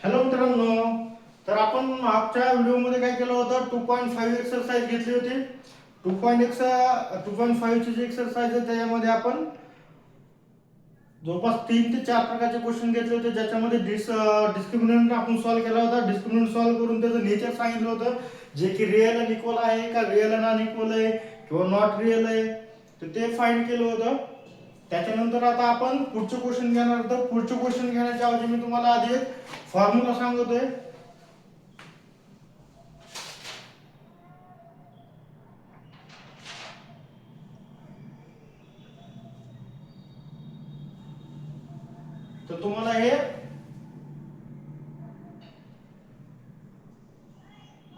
Hello मित्रांनो, तर आपण मागच्या व्हिडिओमध्ये काय केलं होतं 2.5 एक्सरसाइज घेतली होती. 2.5 ची जी एक्सरसाइज आहे त्याच्यामध्ये आपण जवळपास 3 ते 4 प्रकारचे क्वेश्चन घेतले होते, ज्याच्यामध्ये डिस्क्रिमिनंट आपण सॉल्व्ह केला होता. डिस्क्रिमिनंट सॉल्व्ह करून त्याचं नेचर सांगितलं होतं, जे की रिअल आणि इक्वल आहे का रिअल आणि अनइक्वल आहे किंवा नॉट रिअल आहे, तर ते फाइंड केलं होतं. त्याच्यानंतर आता आपण पुढचे क्वेश्चन घेणार. तर पुढचे क्वेश्चन घेण्याच्या ऐवजी मी तुम्हाला आधी एक फॉर्म्युला सांगतोय. तर तुम्हाला हे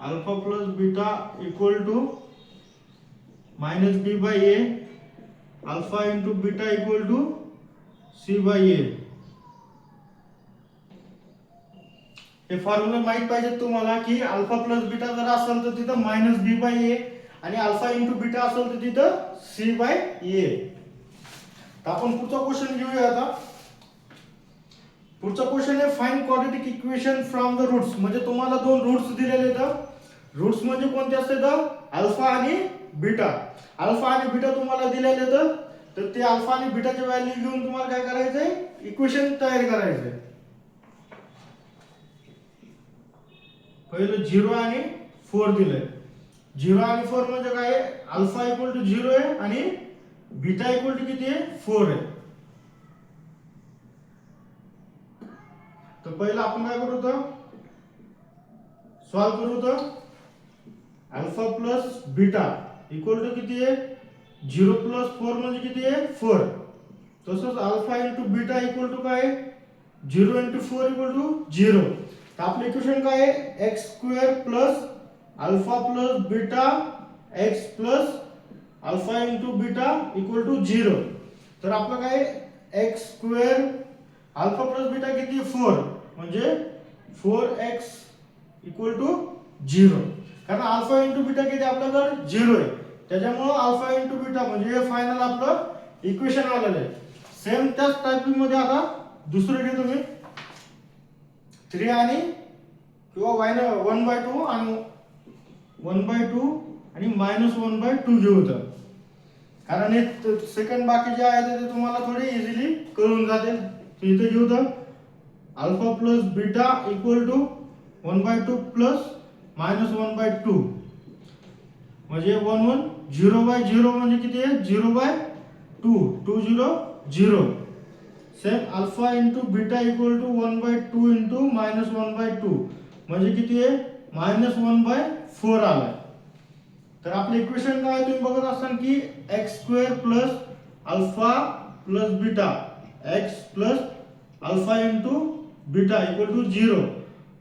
alpha plus beta equal to minus B by A, alpha into beta equal to C by A, हे फॉर्म्युला माहित पाहिजे तुम्हाला की अल्फा प्लस बीटा जर असेल तर तिथं माइनस बी बाय ए आणि अल्फा इंटू बीटा असेल तर तिथं सी बाय ए. तर आपण पुढचा क्वेश्चन घेऊया. आता पुढचा क्वेश्चन आहे find quadratic equation from the roots. म्हणजे तुम्हाला दोन रूट्स दिलेले आहेत. रूट्स म्हणजे कोणते असतात? अल्फा आणि बीटा. अल्फा आणि बीटा तुम्हाला दिलेले आहेत, तर ते अल्फा आणि बीटाचे व्हॅल्यू घेऊन तुम्हाला काय करायचंय? इक्वेशन तयार करायचंय. पहिलं 0 आणि 4 दिलंय. 0 आणि 4 म्हणजे काय? अल्फा इक्वल टू 0 आहे आणि बीटा इक्वल टू किती आहे? 4 आहे. तर पहिलं आपण काय करू तर सॉल्व करू तर alpha plus beta equal to किती आहे? 0 प्लस 4 म्हणजे किती आहे? 4. तसंच alpha into beta equal to काय? 0 इंटू 4 इक्वल टू 0. तर आपलं इक्वेशन काय आहे? X square plus alpha plus beta x plus alpha into beta equal to 0. तर आपलं काय? X square alpha plus beta किती? 4 म्हणजे 4x इक्वल टू 0. कारण अल्फा इंटू बीटा किती आपल्याकडे? 0 आहे. त्याच्यामुळे अल्फा इंटू बीटा म्हणजे हे फायनल आपलं इक्वेशन आलेलं आहे. सेम त्याच टाइपिंग मध्ये आता दुसरं घे तुम्ही 3 आणि किंवा y1/2 आणि 1/2 आणि -1/2 घेऊ होतं. कारण हे सेकंड बाकी जे आहेत ते तुम्हाला थोडे इझिली कळून जातील. तर इथे घेऊ तर alpha plus beta equal to 1/2 plus -1/2 म्हणजे 1 1 0/0 म्हणजे किती आहे? 0/2 2 0 0. Same alpha into beta equal to 1/2 into -1/2 म्हणजे किती आहे? -1/4 आलाय. तर आपलं इक्वेशन काय तुम्ही बघत असाल की x square plus alpha plus beta x plus alpha into beta equal to 0.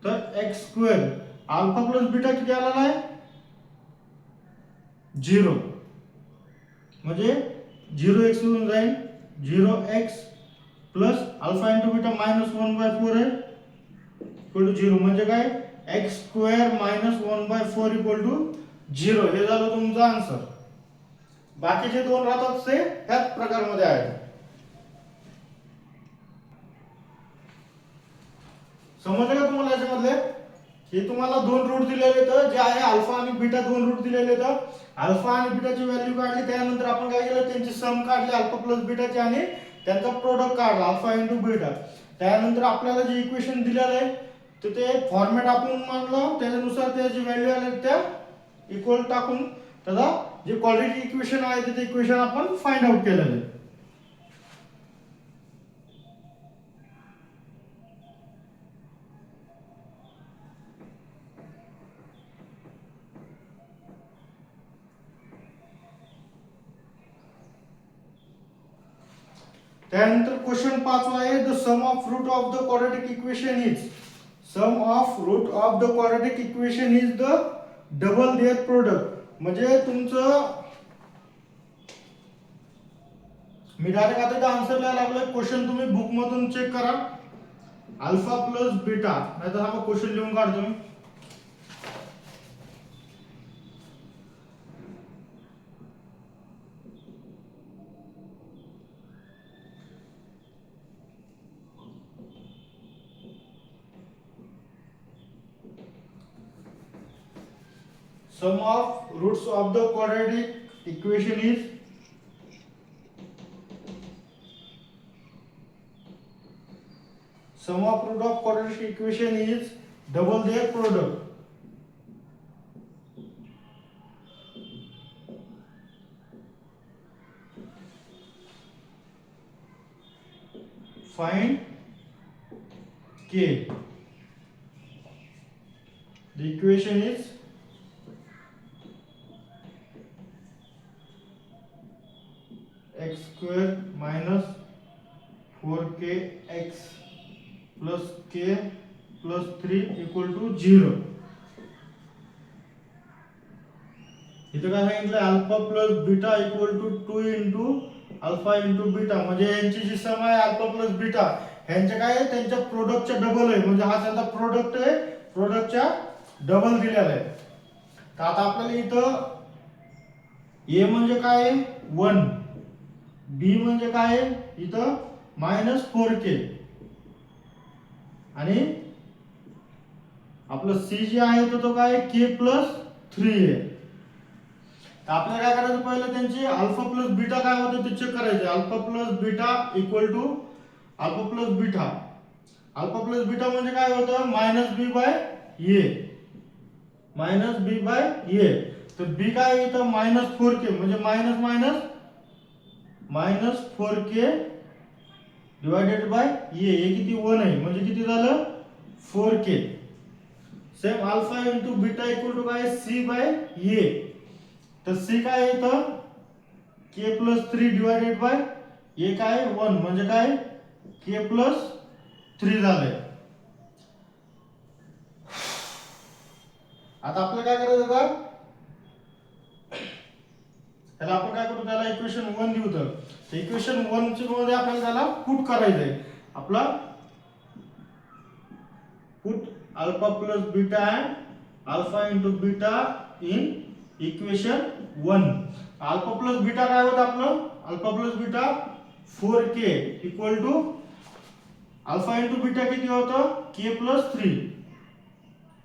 तर x square alpha plus beta किती आलेला आहे? 0. म्हणजे 0x होऊन जाईल 0x plus alpha into beta -1/4 आहे इक्वल टू 0. म्हणजे काय? X square -1/4 equal to 0. हे झालं तुमचं आन्सर. बाकीचे दोन राहतात ते ह्याच प्रकारमध्ये आहेत. समजलं का तुम्हाला? याच्यामधले हे तुम्हाला दोन रूट दिलेले आहेत, जे आहे अल्फा आणि बीटा दोन रूट दिलेले आहेत. अल्फा आणि बीटाची व्हॅल्यू काढली, त्यानंतर आपण काय केलं? त्यांची सम काढली अल्फा प्लस बीटाची आणि त्यांचा प्रोडक्ट काढला अल्फा इंटू बीटा. त्यानंतर आपल्याला जे इक्वेशन दिलेलं आहे तर ते फॉर्मॅट आपण मानलं, त्यानुसार त्याची व्हॅल्यू आल्या त्या इक्वल टाकून त्याला जे क्वाड्रॅटिक इक्वेशन आहे ते इक्वेशन आपण फाइंड आउट केलेलं आहे. त्यानंतर क्वेश्चन 5 आहे the sum of root of the quadratic equation is. Sum of root of the quadratic equation is the double their product. म्हणजे तुमचं मी डायरेक्ट आता इथे आन्सर लिहायला लागलोय. क्वेश्चन तुम्ही बुक मधून चेक करा. अल्फा प्लस बीटा नाहीतर हा क्वेश्चन लिहून काढतो मी. sum of roots of the quadratic equation is sum of root of quadratic equation is double their product. Find k. The equation is x square minus 4kx plus k plus 3 equal to 0. इथं काय सांगितलं alpha plus beta equal to 2 into alpha into beta, म्हणजे यांची जी सम आहे alpha plus beta ह्यांच्या काय आहे त्यांच्या प्रोडक्टच्या डबल आहे, म्हणजे हा त्यांचा प्रोडक्ट आहे, प्रोडक्टच्या डबल दिलेला आहे. तर आता आपल्याला इथं a म्हणजे काय आहे 1, b म्हणजे काय आहे इथं मायनस 4k आणि आपलं c जे आहे तो काय k प्लस 3 आहे. तर आपल्याला काय करायचं पहिलं त्यांची अल्फा प्लस बीटा काय होतं ते चेक करायचं. Alpha plus beta equal to alpha plus beta, alpha plus beta म्हणजे काय होतं minus B by A, minus B by A. तर बी काय येतं मायनस 4k म्हणजे minus minus minus 4k divided by A, हे किती 1 आहे म्हणजे किती झालं 4k. Same alpha into beta equal to काय c बाय ए, तर c काय येतं k plus 3 divided by a काय 1 म्हणजे काय k प्लस 3 झालंय. आता आपल्याला काय करायचं का त्याला आपण काय करू त्याला इक्वेशन 1 देऊ. तर इक्वेशन 1 च्या मध्ये आपल्याला त्याला पुट करायचंय. आपला put alpha plus beta and alpha into beta in equation 1. Alpha plus beta काय होतं आपलं alpha plus beta 4k equal to alpha into beta किती होतं k प्लस 3,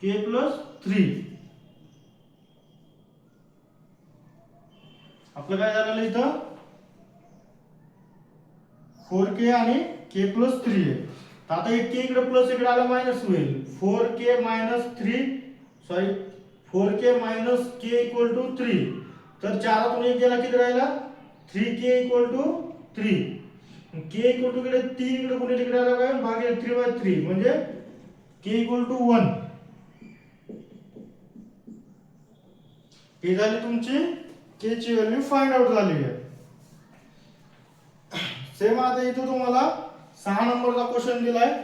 k प्लस 3. आपलं काय झालं इथं 4k आणि k प्लस 3 आहे. तर आता हे k इकडे प्लस इकडे आला मायनस होईल. 4k minus 3 sorry 4k minus k equal to 3. तर 4 तून 1 गेला किती राहिला 3k equal to 3. k equal to इकडे 3 इकडे कोणी इकडे आला काय भागिले 3/3 म्हणजे k इक्वल टू 1. ही झाली तुमची k ची व्हॅल्यू फाइंड आउट झाली आहे. सेम आता इथं तुम्हाला 6 नंबरचा क्वेश्चन दिलाय.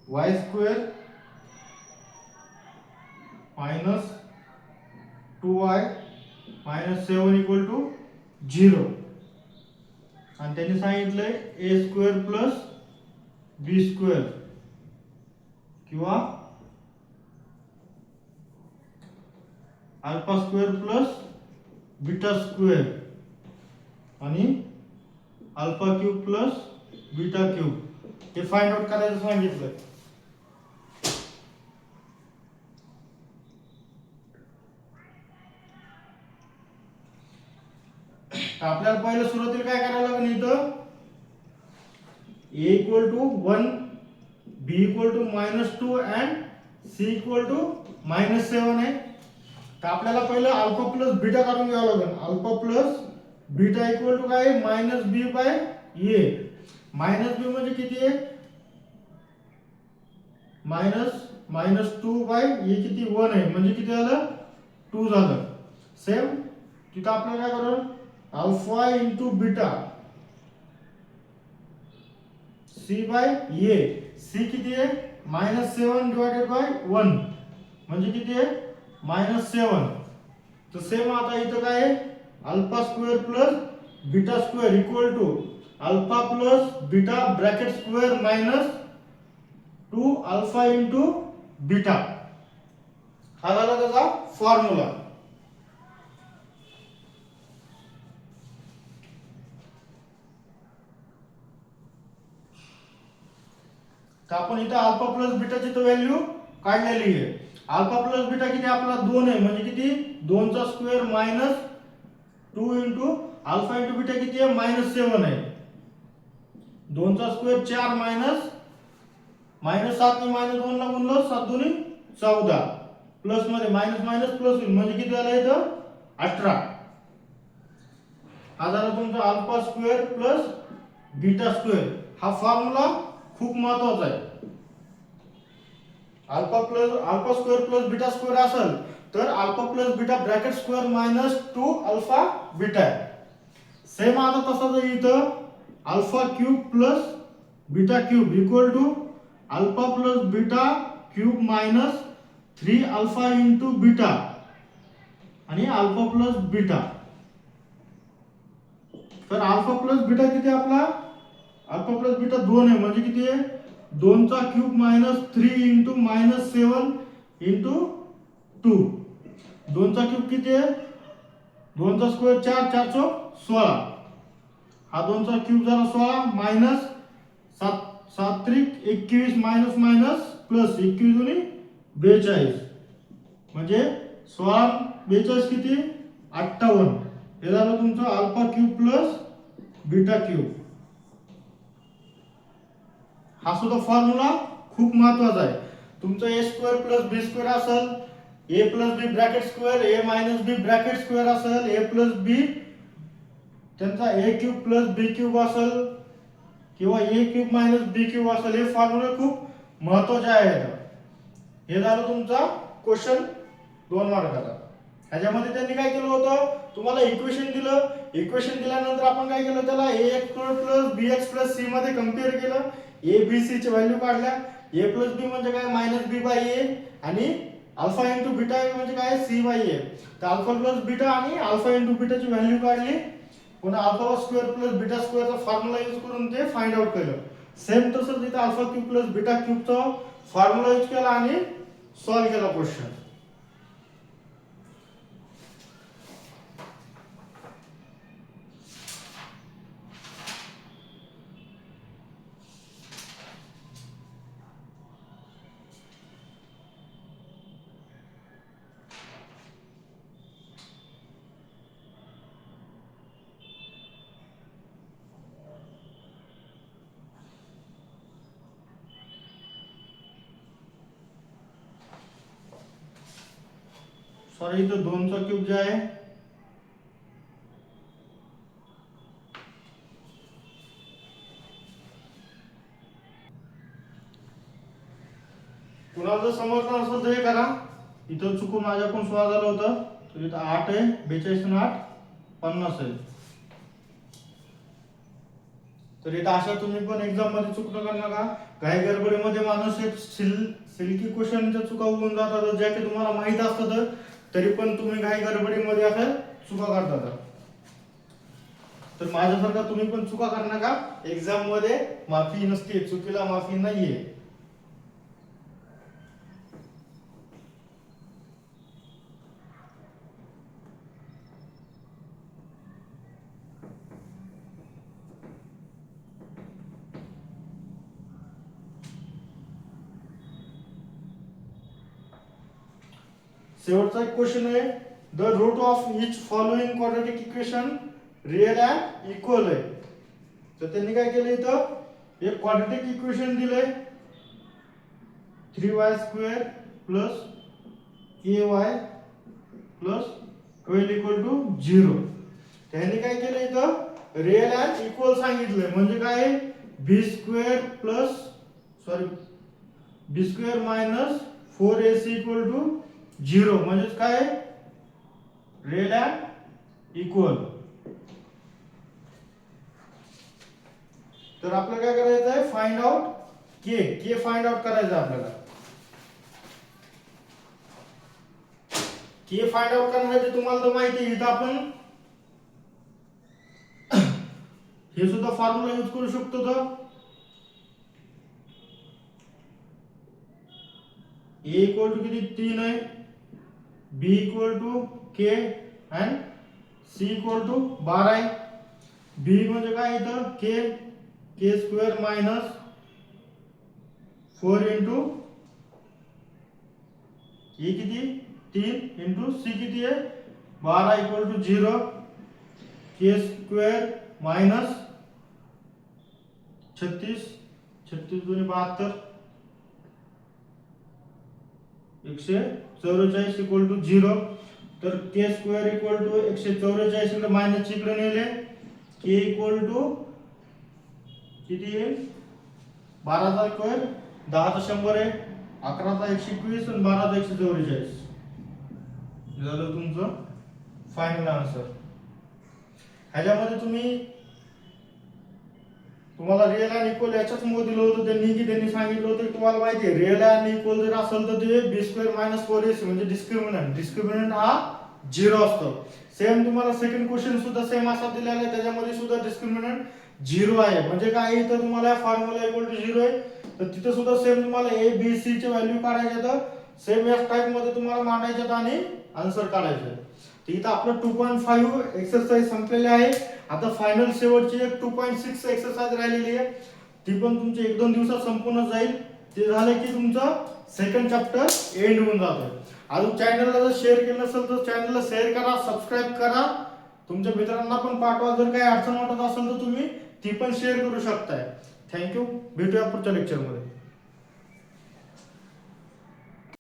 y square minus 2y minus 7 equal to 0. आणि त्यांनी सांगितलंय a square plus b square किंवा alpha square plus beta square आणि alpha cube plus beta cube हे फाइंड आउट करायचं सांगितलंय. आपल्याला पहिलं सुरुवातीला काय करायला लागेल इथं a equal to 1 b equal to -2 and c equal to -7 आहे. तर आपल्याला पहिलं अल्फा प्लस बीटा काढून घ्यावं लागेल. Alpha plus beta equal to काय -b बाय a. -b म्हणजे किती आहे -2 बाय a किती 1 आहे म्हणजे किती झालं 2 झालं. सेम तिथं आपल्याला काय करू alpha into beta c by a. c किती आहे -7 डिवायडेड बाय 1 म्हणजे किती आहे -7. तर सेम आता इथं काय आहे alpha square plus beta square equal to alpha plus beta bracket square minus 2 alpha into beta, हा झाला त्याचा फॉर्म्युला. तर आपण इथे अल्फा प्लस बीटाची तर व्हॅल्यू काढलेली आहे. अल्फा प्लस बीटा किती आपला 2 आहे, म्हणजे किती 2 चा square minus 2 into alpha into beta किती आहे -7 आहे. 2 चा स्क्वेअर 4 मायनस 7 ने -2 ला गुणलं 7 दुनी 14 प्लस मध्ये मायनस मायनस प्लस होईल म्हणजे किती झालं इथं 18. हा झाला तुमचा alpha square plus beta square. हा फॉर्म्युला खूप महत्त्वाचा आहे. Alpha square plus beta square असेल तर alpha plus beta bracket square minus 2 alpha beta आहे. सेम आता तसंच इथं alpha cube plus beta cube equal to alpha plus beta cube minus 3 alpha into beta आणि अल्फा प्लस बीटा. तर alpha plus beta किती आपला अल्फा प्लस बीटा 2 आहे म्हणजे किती आहे 2 चा क्यूब मायनस 3 इंटू -7 इंटू 2. 2 चा क्यूब किती आहे 2 चा स्क्वेअर 4 4 चौक 16. हा 2 चा क्यूब झाला 16 मायनस 7 7 त्रिक 21 मायनस मायनस प्लस 21 दुनी 42 म्हणजे 16 42 किती 58. हे झालं तुमचं alpha cube plus beta cube. हा सुद्धा फॉर्म्युला खूप महत्त्वाचा आहे. तुमचं a square plus b square असेल, a plus b bracket square a minus b bracket square असेल, a प्लस b त्यांचा a cube plus b cube असेल किंवा a cube minus b cube असेल, हे फॉर्म्युले खूप महत्त्वाचे आहेत. हे झालं तुमचा क्वेश्चन 2 मार्काचा. ह्याच्यामध्ये त्यांनी काय केलं होतं तुम्हाला इक्वेशन दिलं. इक्वेशन दिल्यानंतर आपण काय केलं त्याला ax plus bx plus c मध्ये कंपेअर केलं. a b c ची व्हॅल्यू काढल्या. a प्लस b म्हणजे काय -b बाय a आणि अल्फा इंटू बीटा म्हणजे काय c बाय a. तर अल्फा प्लस बीटा आणि अल्फा इंटू बीटाची व्हॅल्यू काढली. पुन्हा अल्फा स्क्वेअर प्लस बीटा स्क्वेअरचा फॉर्म्युला यूज करून ते फाइंड आउट केलं. सेम तसंच इथे अल्फा क्यूब प्लस बीटा क्यूबचा फॉर्म्युला यूज केला आणि सॉल्व्ह केला क्वेश्चन. सॉरी इथं 2 चा क्यूब जे आहे कुणाला जर समजलं नसेल तर हे करा. इथं चुकून माझ्याकडून 16 झालं होतं तर इथं 8 आहे 42 आणि 8 50 आहे. तर इथं अशा तुम्ही पण एक्झाम मध्ये चूक नका नका. काही गडबडीमध्ये माणूस एक सिल्की क्वेश्चनच्या चुका होऊन जातात ज्या की तुम्हाला माहित असतात तरी पण तुम्ही काही गडबडीमध्ये असं चुका करतात. तर माझ्यासारखा तुम्ही पण चुका करू नका. एक्झाम मध्ये माफी नसते, चुकीला माफी नाहीये. शेवटचा एक क्वेश्चन आहे the root of each following quadratic equation real and equal आहे. तर त्यांनी काय केलं इथं एक क्वाड्रॅटिक इक्वेशन दिले 3y² plus ay plus 12 equal to 0. त्यांनी काय केलं इथं रिअल अँड इक्वल सांगितलंय म्हणजे काय b² minus 4ac equal to 0 म्हणजे काय रिअल अँड इक्वल. तर आपल्याला काय करायचं आहे फाइंड आउट के फाइंड आउट करायचं आहे आपल्याला. के फाइंड आउट करण्यासाठी तुम्हाला तर माहिती आहे इथं आपण हे सुद्धा फॉर्म्युला यूज करू शकतो. तर ए इक्वल टू किती 3 आहे, B equal to K and C equal to 12 आहे. बी म्हणजे काय इथं K square minus 4 into A किती 3 इंटू सी किती आहे 12 equal to 0 K square minus 36 36 2 72 144 equal to 0. तर के स्क्वेअर इक्वल टू 144 इकडे मायनस इकडे नेले, के इक्वल टू किती आहे 12चा स्क्वेअर 10चा 100 आहे, 11चा 121 आणि 12चा 144 झालं तुमचं फायनल आन्सर. ह्याच्यामध्ये तुम्हाला रिअल आणि इक्वल याच्याच मध्ये दिलं होतं त्यांनी सांगितलं होतं की तुम्हाला माहिती आहे रिअल आणि इक्वल जर असेल तर ते बी स्क्वेअर मायनस 4ac म्हणजे डिस्क्रिमिनंट हा 0 असतो. सेम तुम्हाला सेकंड क्वेश्चन सुद्धा सेम असा दिलेला आहे, त्याच्यामध्ये सुद्धा डिस्क्रिमिनंट 0 आहे. म्हणजे काय इथं तुम्हाला फॉर्म्युला इक्वल टू 0 आहे, तर तिथं सुद्धा सेम तुम्हाला ए बी सी चे व्हॅल्यू काढायचे तर सेम याच टाइप मध्ये तुम्हाला मांडायचे आणि आन्सर काढायचे. तर इथं आपलं 2.5 एक्सरसाइज संपलेले आहे. आता फायनल शेवटची एक 2.6 एक्सरसाइज राहिलेली आहे, ती पण तुमची 1-2 दिवसात संपूर्ण जाईल. ते झालं की तुमचं सेकंड चॅप्टर एंड होऊन जातं. अजून चॅनलला जर शेअर केलं नसेल तर चॅनलला शेअर करा, सबस्क्राईब करा, तुमच्या मित्रांना पण पाठवा. जर काही अडचण वाटत असेल तर तुम्ही ती पण शेअर करू शकताय. थँक्यू. भेटूया पुढच्या लेक्चरमध्ये.